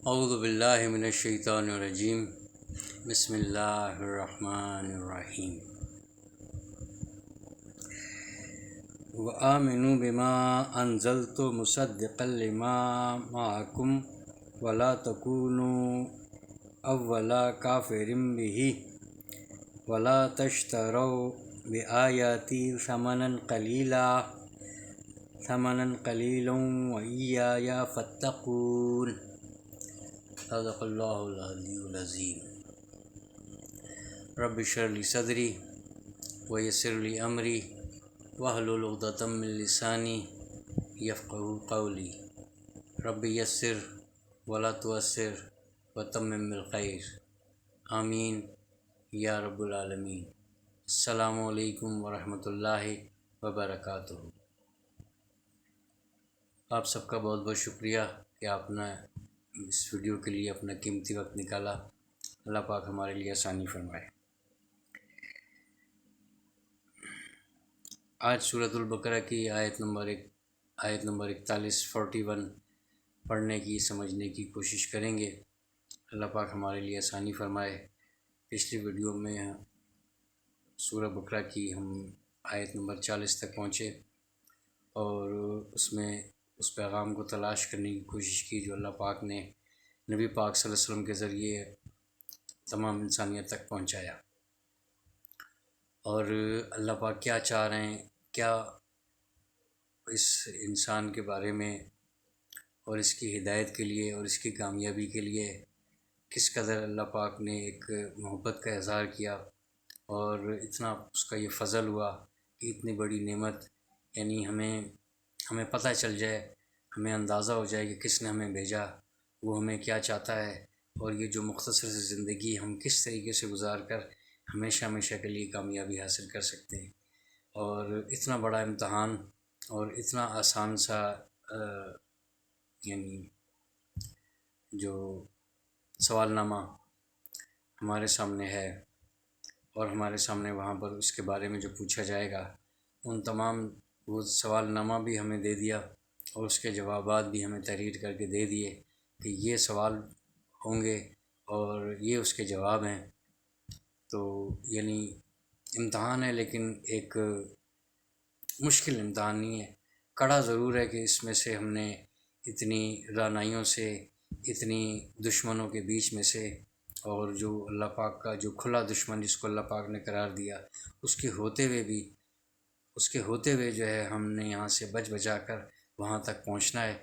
اعوذ باللہ من الشیطان الرجیم بسم اللہ الرحمن الرحیم وآمنوا بما انزلت مصدقا لما معکم ولا تکونوا اول کافر به ولا تشتروا بآیاتی ثمنا قلیلا وإیایا فاتقون صدق اللہ العلی العظیم۔ رب اشرح لی صدری ویسر لی امری واحلل عقدۃ من لسانی یفقہوا قولی۔ رب یسر ولا تعسر وتمم بالخیر، آمین یا رب العالمین۔ السلام علیکم ورحمۃ اللہ وبرکاتہ۔ آپ سب کا بہت بہت شکریہ کہ آپ نے اس ویڈیو کے لیے اپنا قیمتی وقت نکالا۔ اللہ پاک ہمارے لیے آسانی فرمائے۔ آج سورۃ البقرہ کی آیت نمبر 41 پڑھنے کی سمجھنے کی کوشش کریں گے۔ اللہ پاک ہمارے لیے آسانی فرمائے۔ پچھلی ویڈیو میں سورہ بقرہ کی ہم آیت نمبر 40 تک پہنچے اور اس میں اس پیغام کو تلاش کرنے کی کوشش کی جو اللہ پاک نے نبی پاک صلی اللہ علیہ وسلم کے ذریعے تمام انسانیت تک پہنچایا، اور اللہ پاک کیا چاہ رہے ہیں، کیا اس انسان کے بارے میں اور اس کی ہدایت کے لیے اور اس کی کامیابی کے لیے کس قدر اللہ پاک نے ایک محبت کا اظہار کیا، اور اتنا اس کا یہ فضل ہوا کہ اتنی بڑی نعمت، یعنی ہمیں پتہ چل جائے، ہمیں اندازہ ہو جائے کہ کس نے ہمیں بھیجا، وہ ہمیں کیا چاہتا ہے، اور یہ جو مختصر سی زندگی ہم کس طریقے سے گزار کر ہمیشہ ہمیشہ کے لیے کامیابی حاصل کر سکتے ہیں۔ اور اتنا بڑا امتحان اور اتنا آسان سا یعنی جو سوال نامہ ہمارے سامنے ہے، اور ہمارے سامنے وہاں پر اس کے بارے میں جو پوچھا جائے گا، ان تمام وہ سوال نامہ بھی ہمیں دے دیا اور اس کے جوابات بھی ہمیں تحریر کر کے دے دیے کہ یہ سوال ہوں گے اور یہ اس کے جواب ہیں۔ تو یعنی امتحان ہے، لیکن ایک مشکل امتحان نہیں ہے، کڑا ضرور ہے کہ اس میں سے ہم نے اتنی رعنائیوں سے، اتنی دشمنوں کے بیچ میں سے، اور جو اللہ پاک کا جو کھلا دشمن جس کو اللہ پاک نے قرار دیا، اس کے ہوتے ہوئے جو ہے ہم نے یہاں سے بچ بچا کر وہاں تک پہنچنا ہے۔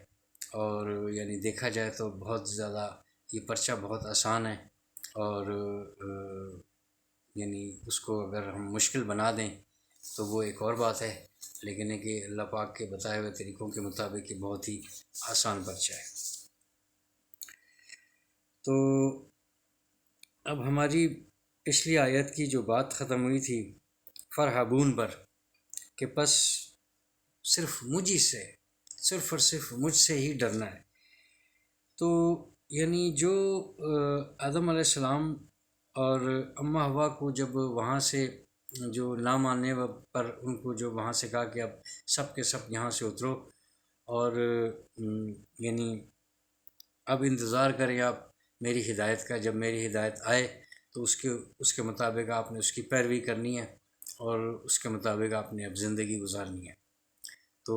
اور یعنی دیکھا جائے تو بہت زیادہ یہ پرچہ بہت آسان ہے، اور یعنی اس کو اگر ہم مشکل بنا دیں تو وہ ایک اور بات ہے، لیکن ہے کہ اللہ پاک کے بتائے ہوئے طریقوں کے مطابق یہ بہت ہی آسان پرچہ ہے۔ تو اب ہماری پچھلی آیت کی جو بات ختم ہوئی تھی فرحبون پر، کہ بس صرف صرف مجھ سے ہی ڈرنا ہے۔ تو یعنی جو آدم علیہ السلام اور اماں حوا کو جب وہاں سے جو نہ ماننے پر ان کو جو وہاں سے کہا کہ اب سب کے سب یہاں سے اترو، اور یعنی اب انتظار کریں آپ میری ہدایت کا، جب میری ہدایت آئے تو اس کے مطابق آپ نے اس کی پیروی کرنی ہے، اور اس کے مطابق آپ نے اب زندگی گزارنی ہے۔ تو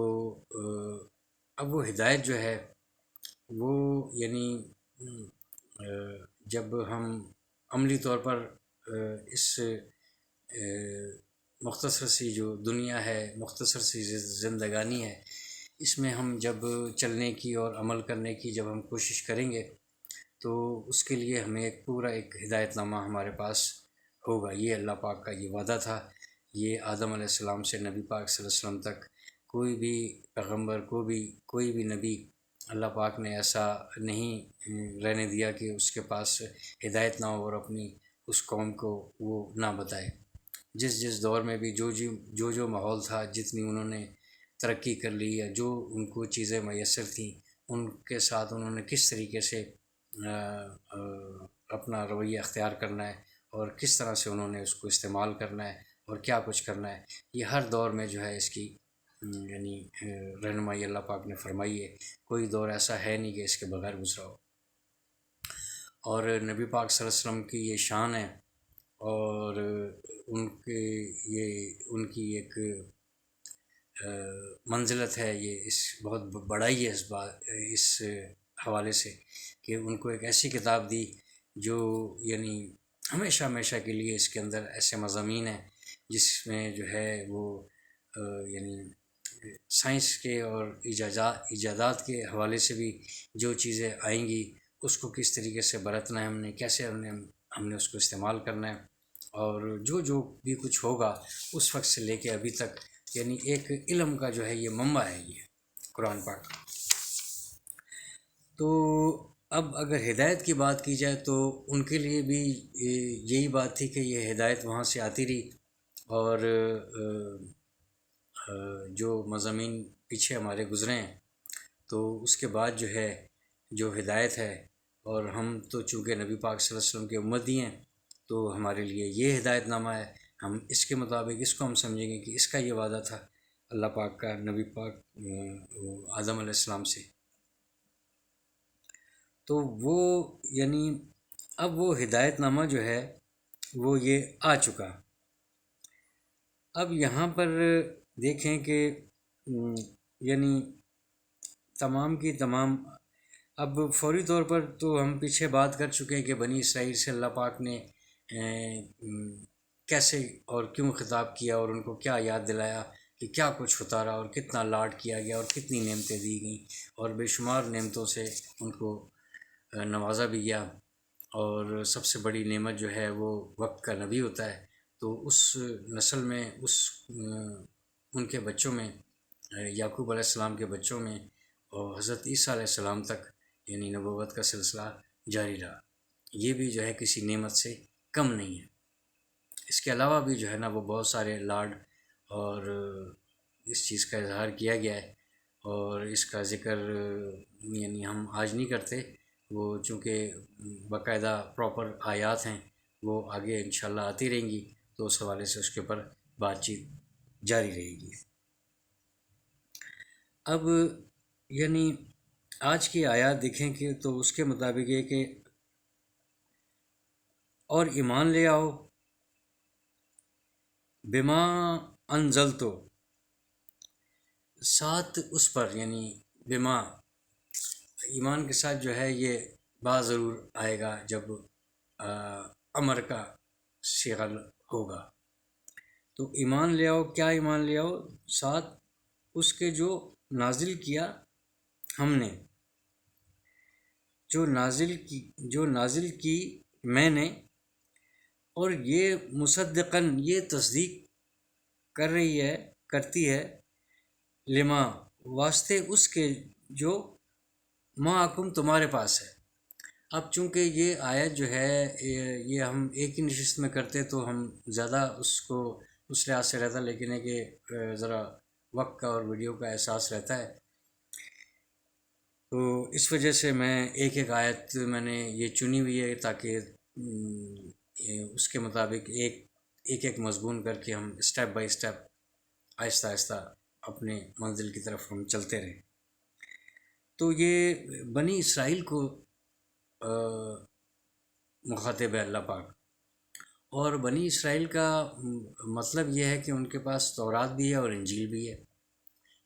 اب وہ ہدایت جو ہے وہ یعنی جب ہم عملی طور پر اس مختصر سی جو دنیا ہے، مختصر سی زندگانی ہے، اس میں ہم جب چلنے کی اور عمل کرنے کی جب ہم کوشش کریں گے تو اس کے لیے ہمیں ایک ہدایت نامہ ہمارے پاس ہوگا۔ یہ اللہ پاک کا یہ وعدہ تھا۔ یہ آدم علیہ السلام سے نبی پاک صلی اللہ علیہ وسلم تک کوئی بھی پیغمبر کوئی بھی نبی اللہ پاک نے ایسا نہیں رہنے دیا کہ اس کے پاس ہدایت نہ ہو اور اپنی اس قوم کو وہ نہ بتائے۔ جس دور میں بھی جو ماحول تھا، جتنی انہوں نے ترقی کر لی یا جو ان کو چیزیں میسر تھیں، ان کے ساتھ انہوں نے کس طریقے سے اپنا رویہ اختیار کرنا ہے اور کس طرح سے انہوں نے اس کو استعمال کرنا ہے اور کیا کچھ کرنا ہے، یہ ہر دور میں جو ہے اس کی یعنی رہنمائی اللہ پاک نے فرمائی ہے۔ کوئی دور ایسا ہے نہیں کہ اس کے بغیر گزرا ہو۔ اور نبی پاک صلی اللہ علیہ وسلم کی یہ شان ہے، اور ان کی ایک منزلت ہے، یہ اس بہت بڑائی ہے اس حوالے سے کہ ان کو ایک ایسی کتاب دی جو یعنی ہمیشہ ہمیشہ کے لیے اس کے اندر ایسے مضامین ہیں جس میں جو ہے وہ یعنی سائنس کے اور ایجادات کے حوالے سے بھی جو چیزیں آئیں گی اس کو کس طریقے سے برتنا ہے، ہم نے کیسے ہم نے اس کو استعمال کرنا ہے، اور جو بھی کچھ ہوگا اس وقت سے لے کے ابھی تک، یعنی ایک علم کا جو ہے یہ منبع ہے یہ قرآن پاک۔ تو اب اگر ہدایت کی بات کی جائے تو ان کے لیے بھی یہی بات تھی کہ یہ ہدایت وہاں سے آتی رہی، اور جو مضامین پیچھے ہمارے گزرے ہیں تو اس کے بعد جو ہے جو ہدایت ہے، اور ہم تو چونکہ نبی پاک صلی اللہ علیہ وسلم کے امتی ہیں تو ہمارے لیے یہ ہدایت نامہ ہے، ہم اس کے مطابق اس کو ہم سمجھیں گے کہ اس کا یہ وعدہ تھا اللہ پاک کا نبی پاک آدم علیہ السلام سے۔ تو وہ یعنی اب وہ ہدایت نامہ جو ہے وہ یہ آ چکا۔ اب یہاں پر دیکھیں کہ یعنی تمام کی تمام، اب فوری طور پر تو ہم پیچھے بات کر چکے ہیں کہ بنی اسرائیل سے اللہ پاک نے کیسے اور کیوں خطاب کیا، اور ان کو کیا یاد دلایا کہ کیا کچھ ہوتا رہا، اور کتنا لاڈ کیا گیا، اور کتنی نعمتیں دی گئیں، اور بے شمار نعمتوں سے ان کو نوازا بھی گیا، اور سب سے بڑی نعمت جو ہے وہ وقت کا نبی ہوتا ہے۔ تو اس نسل میں ان کے بچوں میں یعقوب علیہ السلام کے بچوں میں اور حضرت عیسیٰ علیہ السلام تک یعنی نبوت کا سلسلہ جاری رہا، یہ بھی جو ہے کسی نعمت سے کم نہیں ہے۔ اس کے علاوہ بھی جو ہے نا وہ بہت سارے لاڈ اور اس چیز کا اظہار کیا گیا ہے، اور اس کا ذکر یعنی ہم آج نہیں کرتے، وہ چونکہ باقاعدہ پراپر آیات ہیں، وہ آگے انشاءاللہ آتی رہیں گی، تو اس حوالے سے اس کے اوپر بات چیت جاری رہے گی۔ اب یعنی آج کی آیات دیکھیں کہ تو اس کے مطابق یہ کہ اور ایمان لے آؤ بما انزلتو، ساتھ اس پر یعنی بما ایمان کے ساتھ جو ہے یہ با ضرور آئے گا جب امر کا صیغہ ہوگا، تو ایمان لے آؤ، کیا ایمان لے آؤ؟ ساتھ اس کے جو نازل کیا ہم نے، جو نازل کی میں نے، اور یہ مصدقاً یہ تصدیق کرتی ہے لما واسطے اس کے جو معکم تمہارے پاس ہے۔ اب چونکہ یہ آیت جو ہے یہ ہم ایک ہی نشست میں کرتے تو ہم زیادہ اس کو اس لحاظ سے رہتا، لیکن ہے کہ ذرا وقت کا اور ویڈیو کا احساس رہتا ہے، تو اس وجہ سے میں ایک ایک آیت میں نے یہ چنی ہوئی ہے تاکہ اس کے مطابق ایک مضمون کر کے ہم اسٹیپ بائی اسٹیپ آہستہ آہستہ اپنے منزل کی طرف ہم چلتے رہیں۔ تو یہ بنی اسرائیل کو مخاطب ہے اللہ پاک، اور بنی اسرائیل کا مطلب یہ ہے کہ ان کے پاس تورات بھی ہے اور انجیل بھی ہے،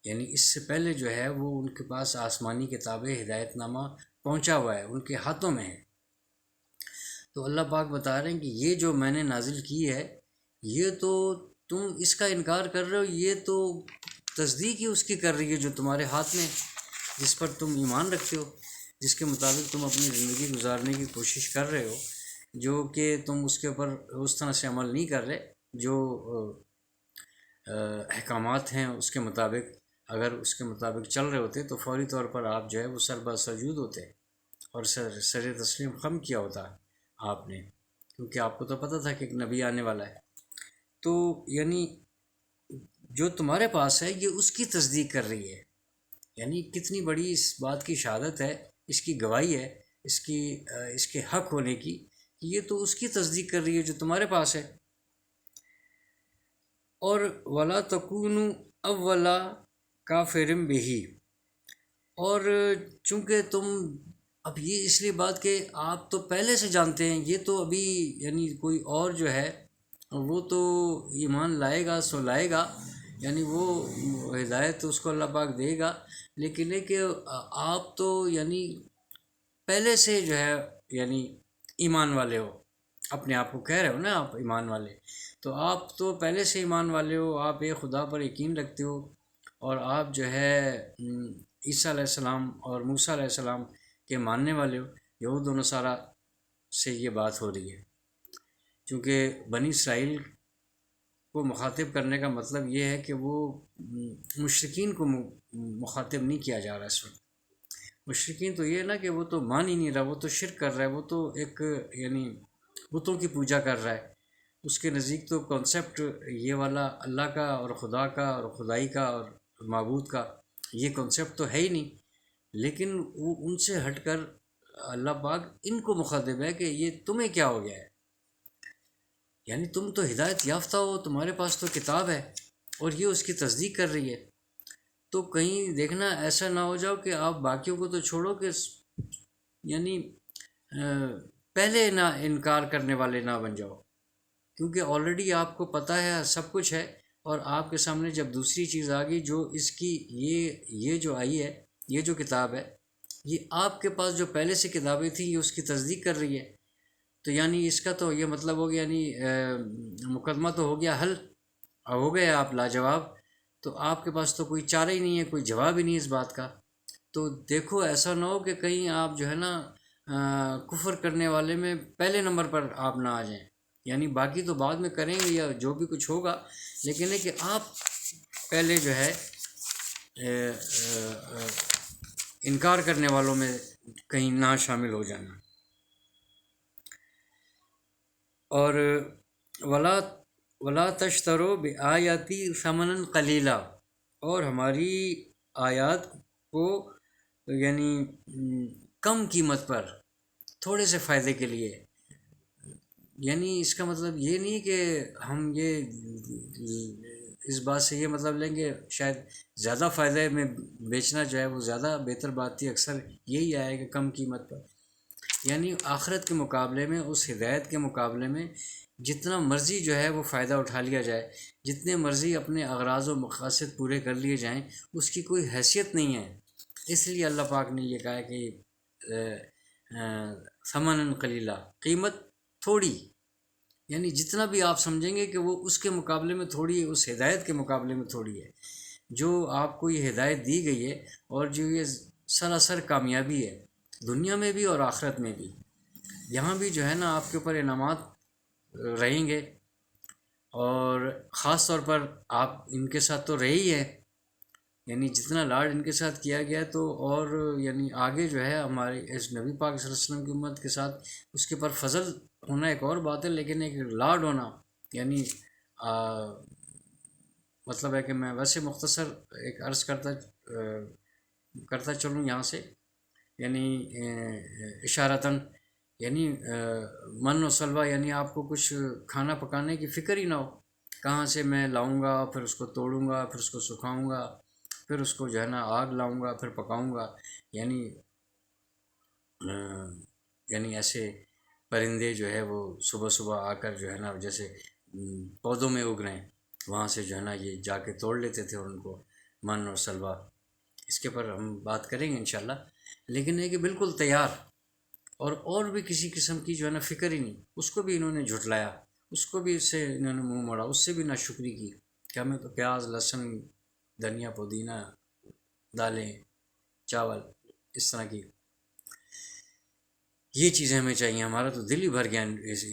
یعنی اس سے پہلے جو ہے وہ ان کے پاس آسمانی کتاب ہدایت نامہ پہنچا ہوا ہے، ان کے ہاتھوں میں ہے۔ تو اللہ پاک بتا رہے ہیں کہ یہ جو میں نے نازل کی ہے یہ تو تم اس کا انکار کر رہے ہو، یہ تو تصدیق ہی اس کی کر رہی ہے جو تمہارے ہاتھ میں، جس پر تم ایمان رکھتے ہو، جس کے مطابق تم اپنی زندگی گزارنے کی کوشش کر رہے ہو، جو کہ تم اس کے اوپر اس طرح سے عمل نہیں کر رہے جو احکامات ہیں اس کے مطابق۔ اگر اس کے مطابق چل رہے ہوتے تو فوری طور پر آپ جو ہے وہ سجود ہوتے اور سر تسلیم خم کیا ہوتا آپ نے، کیونکہ آپ کو تو پتہ تھا کہ ایک نبی آنے والا ہے۔ تو یعنی جو تمہارے پاس ہے یہ اس کی تصدیق کر رہی ہے، یعنی کتنی بڑی اس بات کی شہادت ہے، اس کی گواہی ہے، اس کے حق ہونے کی، کہ یہ تو اس کی تصدیق کر رہی ہے جو تمہارے پاس ہے۔ اور ولا تکونوا اولا کافر بہ، اور چونکہ تم اب یہ اس لیے بات کہ آپ تو پہلے سے جانتے ہیں، یہ تو ابھی یعنی کوئی اور جو ہے وہ تو ایمان لائے گا سو لائے گا، یعنی وہ ہدایت تو اس کو اللہ پاک دے گا، لیکن یہ کہ آپ تو یعنی پہلے سے جو ہے یعنی ایمان والے ہو، اپنے آپ کو کہہ رہے ہو نا آپ ایمان والے، تو آپ تو پہلے سے ایمان والے ہو، آپ ایک خدا پر یقین رکھتے ہو، اور آپ جو ہے عیسیٰ علیہ السلام اور موسیٰ علیہ السلام کے ماننے والے ہو۔ یہود و نصارہ سے یہ بات ہو رہی ہے، چونکہ بنی اسرائیل کو مخاطب کرنے کا مطلب یہ ہے کہ وہ مشرکین کو مخاطب نہیں کیا جا رہا اس وقت۔ مشرکین تو یہ نا کہ وہ تو مان ہی نہیں رہا، وہ تو شرک کر رہا ہے، وہ تو ایک یعنی بتوں کی پوجا کر رہا ہے، اس کے نزدیک تو کنسیپٹ یہ والا اللہ کا اور خدا کا اور خدائی کا اور معبود کا یہ کنسیپٹ تو ہے ہی نہیں، لیکن وہ ان سے ہٹ کر اللہ پاک ان کو مخاطب ہے کہ یہ تمہیں کیا ہو گیا ہے، یعنی تم تو ہدایت یافتہ ہو، تمہارے پاس تو کتاب ہے اور یہ اس کی تصدیق کر رہی ہے، تو کہیں دیکھنا ایسا نہ ہو جاؤ کہ آپ باقیوں کو تو چھوڑو کہ یعنی پہلے نہ انکار کرنے والے نہ بن جاؤ، کیونکہ آلریڈی آپ کو پتہ ہے سب کچھ ہے، اور آپ کے سامنے جب دوسری چیز آ گئی جو اس کی یہ جو آئی ہے، یہ جو کتاب ہے، یہ آپ کے پاس جو پہلے سے کتابیں تھیں یہ اس کی تصدیق کر رہی ہے، تو یعنی اس کا تو یہ مطلب ہو گیا یعنی مقدمہ تو ہو گیا حل، ہو گئے آپ لاجواب، تو آپ کے پاس تو کوئی چارہ ہی نہیں ہے، کوئی جواب ہی نہیں اس بات کا۔ تو دیکھو ایسا نہ ہو کہ کہیں آپ جو ہے نا کفر کرنے والے میں پہلے نمبر پر آپ نہ آ جائیں، یعنی باقی تو بعد میں کریں گے یا جو بھی کچھ ہوگا، لیکن ہے کہ آپ پہلے جو ہے انکار کرنے والوں میں کہیں نہ شامل ہو جانا۔ اور ولا تشترو بآیاتی ثمنا قلیلا، اور ہماری آیات کو یعنی کم قیمت پر تھوڑے سے فائدے کے لیے، یعنی اس کا مطلب یہ نہیں کہ ہم یہ اس بات سے یہ مطلب لیں گے شاید زیادہ فائدے میں بیچنا جو ہے وہ زیادہ بہتر بات تھی، اکثر یہی آئے کہ کم قیمت پر، یعنی آخرت کے مقابلے میں، اس ہدایت کے مقابلے میں جتنا مرضی جو ہے وہ فائدہ اٹھا لیا جائے، جتنے مرضی اپنے اغراض و مقاصد پورے کر لیے جائیں، اس کی کوئی حیثیت نہیں ہے۔ اس لیے اللہ پاک نے یہ کہا کہ ثمنا قلیلا، قیمت تھوڑی، یعنی جتنا بھی آپ سمجھیں گے کہ وہ اس کے مقابلے میں تھوڑی ہے، اس ہدایت کے مقابلے میں تھوڑی ہے جو آپ کو یہ ہدایت دی گئی ہے، اور جو یہ سراسر کامیابی ہے دنیا میں بھی اور آخرت میں بھی، یہاں بھی جو ہے نا آپ کے اوپر انعامات رہیں گے، اور خاص طور پر آپ ان کے ساتھ تو رہے ہی ہیں، یعنی جتنا لاڈ ان کے ساتھ کیا گیا ہے، تو اور یعنی آگے جو ہے ہمارے اس نبی پاک صلی اللہ علیہ وسلم کی امت کے ساتھ اس کے پر فضل ہونا ایک اور بات ہے، لیکن ایک لاڈ ہونا یعنی مطلب ہے کہ میں ویسے مختصر ایک عرض کرتا چلوں یہاں سے، یعنی اشارتاً، یعنی من و سلوہ، یعنی آپ کو کچھ کھانا پکانے کی فکر ہی نہ ہو، کہاں سے میں لاؤں گا، پھر اس کو توڑوں گا، پھر اس کو سکھاؤں گا، پھر اس کو جو ہے نا آگ لاؤں گا، پھر پکاؤں گا، یعنی ایسے پرندے جو ہے وہ صبح صبح آ کر جو ہے نا جیسے پودوں میں اگ رہے ہیں، وہاں سے جو ہے نا یہ جا کے توڑ لیتے تھے ان کو، من اور سلوہ، اس کے پر ہم بات کریں گے انشاءاللہ، لیکن ہے کہ بالکل تیار، اور بھی کسی قسم کی جو ہے نا فکر ہی نہیں، اس کو بھی انہوں نے جھٹلایا، اس کو بھی اس سے انہوں نے منہ موڑا، اس سے بھی ناشکری کی کہ ہمیں تو پیاز لہسن دھنیا پودینہ دالیں چاول اس طرح کی یہ چیزیں ہمیں چاہیے، ہمارا تو دل ہی بھر گیا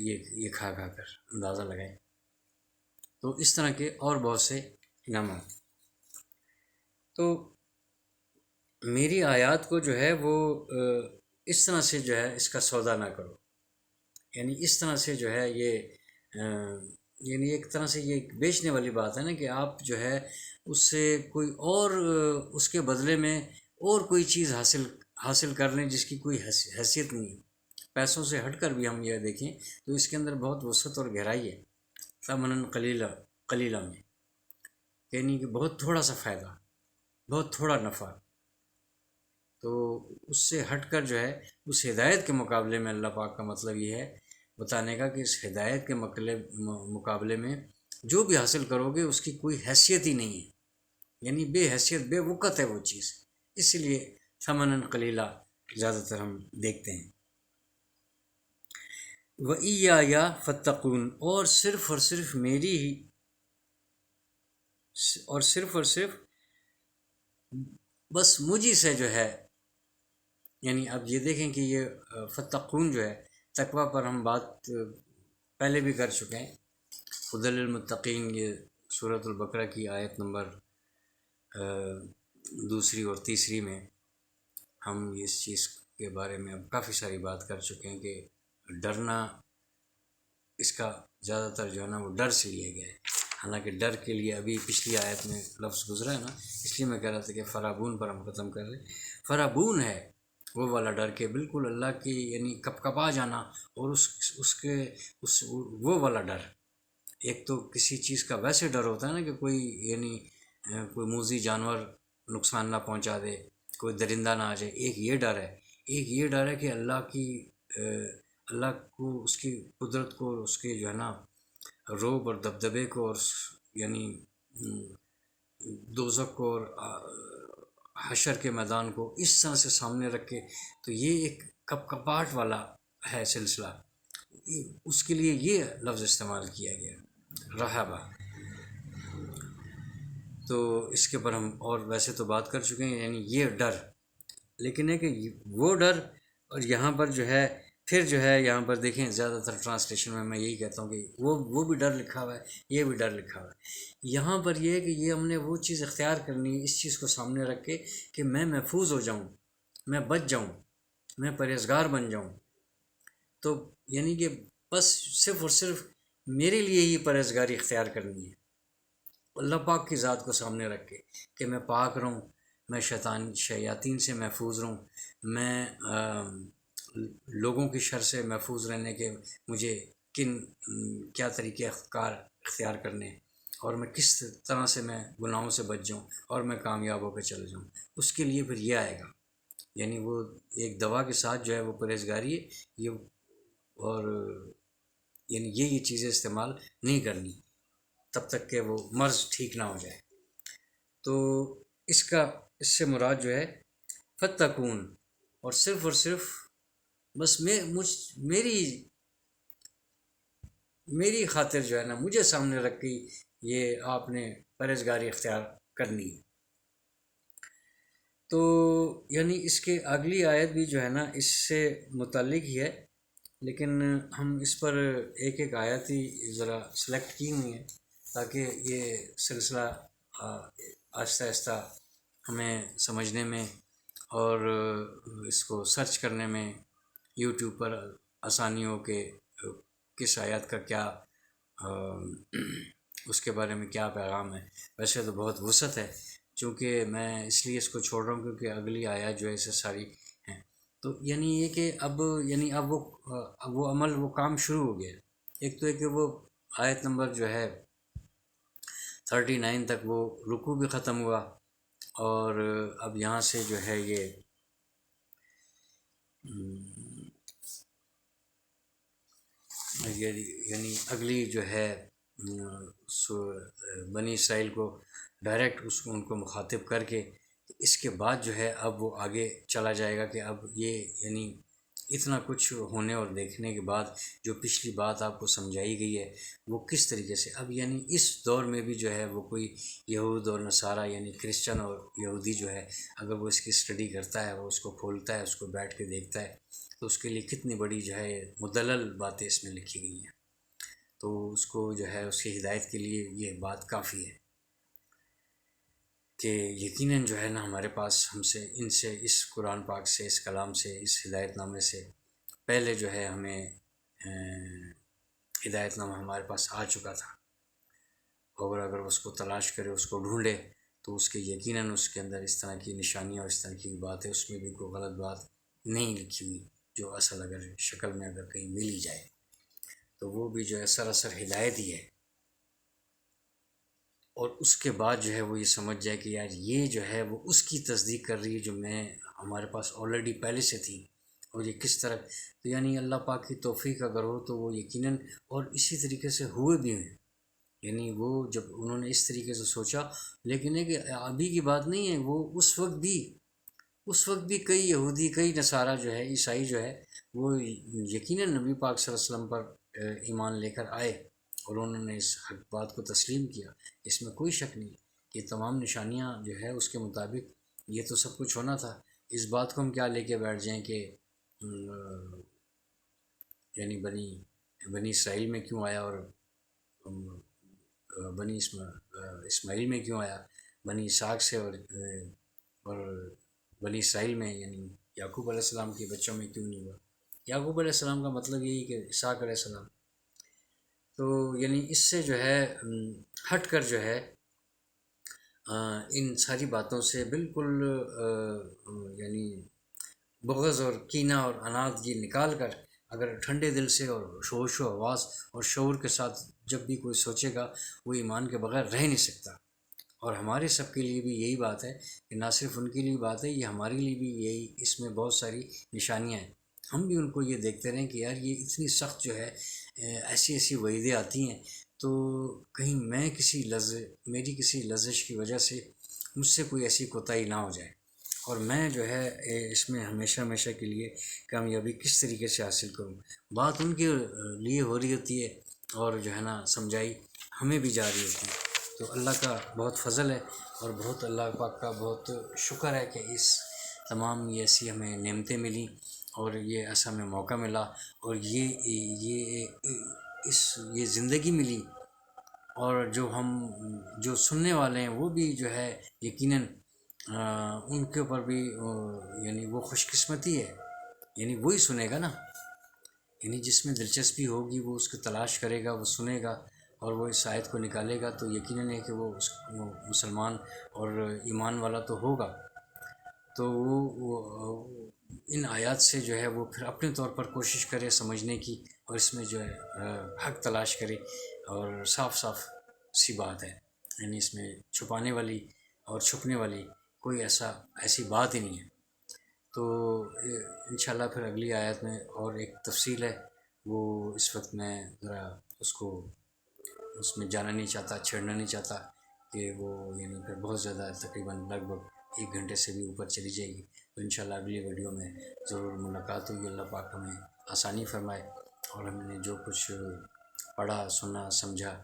یہ کھا کھا کر، اندازہ لگائیں۔ تو اس طرح کے اور بہت سے انعامات، تو میری آیات کو جو ہے وہ اس طرح سے جو ہے اس کا سودا نہ کرو، یعنی اس طرح سے جو ہے یہ یعنی ایک طرح سے یہ بیچنے والی بات ہے نا کہ آپ جو ہے اس سے کوئی اور اس کے بدلے میں اور کوئی چیز حاصل کر لیں جس کی کوئی حیثیت نہیں ہے۔ پیسوں سے ہٹ کر بھی ہم یہ دیکھیں تو اس کے اندر بہت وسعت اور گہرائی ہے، ثمنا قلیلا میں، یعنی کہ بہت تھوڑا سا فائدہ، بہت تھوڑا نفع، تو اس سے ہٹ کر جو ہے اس ہدایت کے مقابلے میں اللہ پاک کا مطلب یہ ہے بتانے کا کہ اس ہدایت کے مقابلے میں جو بھی حاصل کرو گے اس کی کوئی حیثیت ہی نہیں ہے، یعنی بے حیثیت بے وقت ہے وہ چیز، اسی لیے ثمناً قلیلا زیادہ تر ہم دیکھتے ہیں۔ وَإِيَّايَ فَاتَّقُونِ، اور صرف میری ہی اور صرف بس مجھے سے جو ہے، یعنی اب یہ دیکھیں کہ یہ فتقون جو ہے تقوی پر ہم بات پہلے بھی کر چکے ہیں، ہدی للمتقین، یہ سورۃ البقرہ کی آیت نمبر 2 اور 3 میں ہم اس چیز کے بارے میں اب کافی ساری بات کر چکے ہیں کہ ڈرنا، اس کا زیادہ تر جو ہے نا وہ ڈر سے لیا گیا ہے، حالانکہ ڈر کے لیے ابھی پچھلی آیت میں لفظ گزرا ہے نا، اس لیے میں کہہ رہا تھا کہ فرابون پر ہم ختم کر رہے۔ فرابون ہے وہ والا ڈر کے بالکل اللہ کی یعنی کپا جانا، اور وہ والا ڈر، ایک تو کسی چیز کا ویسے ڈر ہوتا ہے نا کہ کوئی یعنی کوئی موذی جانور نقصان نہ پہنچا دے، کوئی درندہ نہ آ جائے، ایک یہ ڈر ہے، ایک یہ ڈر ہے کہ اللہ کو، اس کی قدرت کو، اس کے جو ہے نا روب اور دبدبے کو، اور یعنی دوزخ کو اور حشر کے میدان کو اس طرح سے سامنے رکھ کے، تو یہ ایک کپاہٹ والا ہے سلسلہ، اس کے لیے یہ لفظ استعمال کیا گیا رہبہ۔ تو اس کے پر ہم اور ویسے تو بات کر چکے ہیں، یعنی یہ ڈر، لیکن ہے کہ وہ ڈر، اور یہاں پر جو ہے پھر جو ہے یہاں پر دیکھیں زیادہ تر ٹرانسلیشن میں یہی کہتا ہوں کہ وہ بھی ڈر لکھا ہوا ہے، یہ بھی ڈر لکھا ہوا ہے۔ یہاں پر یہ ہے کہ یہ ہم نے وہ چیز اختیار کرنی ہے، اس چیز کو سامنے رکھ کے کہ میں محفوظ ہو جاؤں، میں بچ جاؤں، میں پرہیزگار بن جاؤں، تو یعنی کہ بس صرف اور صرف میرے لیے ہی پرہیزگاری اختیار کرنی ہے، اللہ پاک کی ذات کو سامنے رکھ کے کہ میں پاک رہوں، میں شیاطین سے محفوظ رہوں، میں لوگوں کی شر سے محفوظ رہنے کے مجھے کیا طریقے اختیار کرنے، اور میں کس طرح سے میں گناہوں سے بچ جاؤں اور میں کامیاب ہو کے چل جاؤں، اس کے لیے پھر یہ آئے گا، یعنی وہ ایک دوا کے ساتھ جو ہے وہ پرہیزگاری ہے یہ، اور یعنی یہ چیزیں استعمال نہیں کرنی تب تک کہ وہ مرض ٹھیک نہ ہو جائے۔ تو اس سے مراد جو ہے فتقون، اور صرف بس میری خاطر جو ہے نا مجھے سامنے رکھ کے یہ آپ نے پرہیزگاری اختیار کرنی ہے۔ تو یعنی اس کے اگلی آیت بھی جو ہے نا اس سے متعلق ہی ہے، لیکن ہم اس پر ایک ایک آیت ہی ذرا سلیکٹ کی ہوئی ہیں تاکہ یہ سلسلہ آہستہ آہستہ ہمیں سمجھنے میں اور اس کو سرچ کرنے میں یوٹیوب پر آسانی ہو کہ کس آیت کا کیا اس کے بارے میں کیا پیغام ہے۔ ویسے تو بہت وسعت ہے، چونکہ میں اس لیے اس کو چھوڑ رہا ہوں کیونکہ اگلی آیات جو ہے اسے ساری ہیں، تو یعنی یہ کہ اب وہ عمل، وہ کام شروع ہو گیا۔ ایک تو ہے کہ وہ آیت نمبر جو ہے 39 تک وہ رکوع بھی ختم ہوا، اور اب یہاں سے جو ہے یہ یعنی اگلی جو ہے بنی اسرائیل کو ڈائریکٹ ان کو مخاطب کر کے اس کے بعد جو ہے اب وہ آگے چلا جائے گا کہ اب یہ یعنی اتنا کچھ ہونے اور دیکھنے کے بعد جو پچھلی بات آپ کو سمجھائی گئی ہے وہ کس طریقے سے اب یعنی اس دور میں بھی جو ہے وہ کوئی یہود اور نصارہ یعنی کرسچن اور یہودی جو ہے اگر وہ اس کی اسٹڈی کرتا ہے، وہ اس کو کھولتا ہے، اس کو بیٹھ کے دیکھتا ہے، تو اس کے لیے کتنی بڑی جو ہے مدلل باتیں اس میں لکھی گئی ہیں، تو اس کو جو ہے اس کی ہدایت کے لیے یہ بات کافی ہے کہ یقیناً جو ہے نا ہمارے پاس ان سے اس قرآن پاک سے، اس کلام سے، اس ہدایت نامے سے پہلے جو ہے ہمیں ہدایت نامہ ہمارے پاس آ چکا تھا، اور اگر اس کو تلاش کرے، اس کو ڈھونڈے، تو اس کے یقیناً اس کے اندر اس طرح کی نشانیاں اور اس طرح کی بات ہے، اس میں بھی کوئی غلط بات نہیں لکھی ہوئی جو اصل اگر شکل میں اگر کہیں مل ہی جائے تو وہ بھی جو ہے سراسر ہدایت ہی ہے، اور اس کے بعد جو ہے وہ یہ سمجھ جائے کہ یار یہ جو ہے وہ اس کی تصدیق کر رہی ہے جو ہمارے پاس آلریڈی پہلے سے تھی، اور یہ کس طرح، تو یعنی اللہ پاک کی توفیق اگر ہو تو وہ یقیناً اور اسی طریقے سے ہوئے بھی ہیں، یعنی وہ جب انہوں نے اس طریقے سے سوچا، لیکن ہے کہ ابھی کی بات نہیں ہے، وہ اس وقت بھی کئی یہودی، کئی نصارہ جو ہے، عیسائی جو ہے، وہ یقیناً نبی پاک صلی اللہ علیہ وسلم پر ایمان لے کر آئے، اور انہوں نے اس حق بات کو تسلیم کیا، اس میں کوئی شک نہیں، یہ تمام نشانیاں جو ہے اس کے مطابق یہ تو سب کچھ ہونا تھا۔ اس بات کو ہم کیا لے کے بیٹھ جائیں کہ یعنی بنی اسرائیل میں کیوں آیا، اور بنی اسماعیل میں کیوں آیا، بنی اسحاق سے، اور بنی اسرائیل میں یعنی یعقوب علیہ السلام کے بچوں میں کیوں نہیں ہوا۔ یعقوب علیہ السلام کا مطلب یہی کہ اسحاق علیہ السلام، تو یعنی اس سے جو ہے ہٹ کر جو ہے ان ساری باتوں سے بالکل یعنی بغض اور کینہ اور عناد نکال کر، اگر ٹھنڈے دل سے اور ہوش و حواس اور شعور کے ساتھ جب بھی کوئی سوچے گا، وہ ایمان کے بغیر رہ نہیں سکتا۔ اور ہمارے سب کے لیے بھی یہی بات ہے کہ نہ صرف ان کے لیے بات ہے، یہ ہمارے لیے بھی یہی، اس میں بہت ساری نشانیاں ہیں، ہم بھی ان کو یہ دیکھتے رہیں کہ یار یہ اتنی سخت جو ہے ایسی ایسی وعیدیں آتی ہیں، تو کہیں میری کسی لرزش کی وجہ سے مجھ سے کوئی ایسی کوتاہی نہ ہو جائے، اور میں جو ہے اس میں ہمیشہ ہمیشہ کے لیے کامیابی کس طریقے سے حاصل کروں۔ بات ان کے لیے ہو رہی ہوتی ہے، اور جو ہے نا سمجھائی ہمیں بھی جا رہی ہوتی ہے، تو اللہ کا بہت فضل ہے، اور بہت اللہ پاک کا بہت شکر ہے کہ اس تمام یہ ایسی ہمیں نعمتیں ملیں، اور یہ ایسا ہمیں موقع ملا، اور یہ زندگی ملی، اور جو سننے والے ہیں وہ بھی جو ہے یقیناً ان کے اوپر بھی یعنی وہ خوش قسمتی ہے، یعنی وہی سنے گا نا، یعنی جس میں دلچسپی ہوگی وہ اس کو تلاش کرے گا، وہ سنے گا، اور وہ اس آیت کو نکالے گا، تو یقیناً ہے کہ وہ مسلمان اور ایمان والا تو ہوگا، تو وہ ان آیات سے جو ہے وہ پھر اپنے طور پر کوشش کرے سمجھنے کی، اور اس میں جو ہے حق تلاش کرے، اور صاف صاف سی بات ہے، یعنی اس میں چھپانے والی اور چھپنے والی کوئی ایسی بات ہی نہیں ہے۔ تو انشاءاللہ پھر اگلی آیت میں اور ایک تفصیل ہے، وہ اس وقت میں ذرا اس میں جانا نہیں چاہتا، چھیڑنا نہیں چاہتا، کہ وہ یعنی پھر بہت زیادہ تقریباً لگ بھگ 1 گھنٹے سے بھی اوپر چلی جائے گی، تو انشاءاللہ اگلی ویڈیو میں ضرور ملاقات ہوگی۔ اللہ پاک ہمیں آسانی فرمائے، اور ہم نے جو کچھ پڑھا، سنا، سمجھا،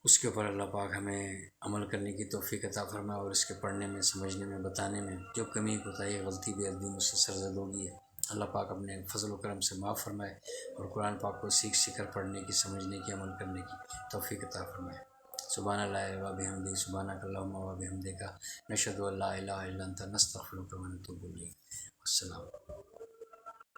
اس کے اوپر اللہ پاک ہمیں عمل کرنے کی توفیق عطا فرمائے، اور اس کے پڑھنے میں، سمجھنے میں، بتانے میں جو کمی کوتاہی، غلطی بے ادبی مجھ سے سرزد ہوگی ہے، اللہ پاک اپنے فضل و کرم سے معاف فرمائے، اور قرآن پاک کو سیکھ کر پڑھنے کی، سمجھنے کی، عمل کرنے کی توفیق عطا فرمائے۔ سبحان اللہ و بحمدہ، سبحانک اللہم و بحمدک، نشہد ان لا الہ الا انت، نستغفرک و نتوب الیک۔ السلام۔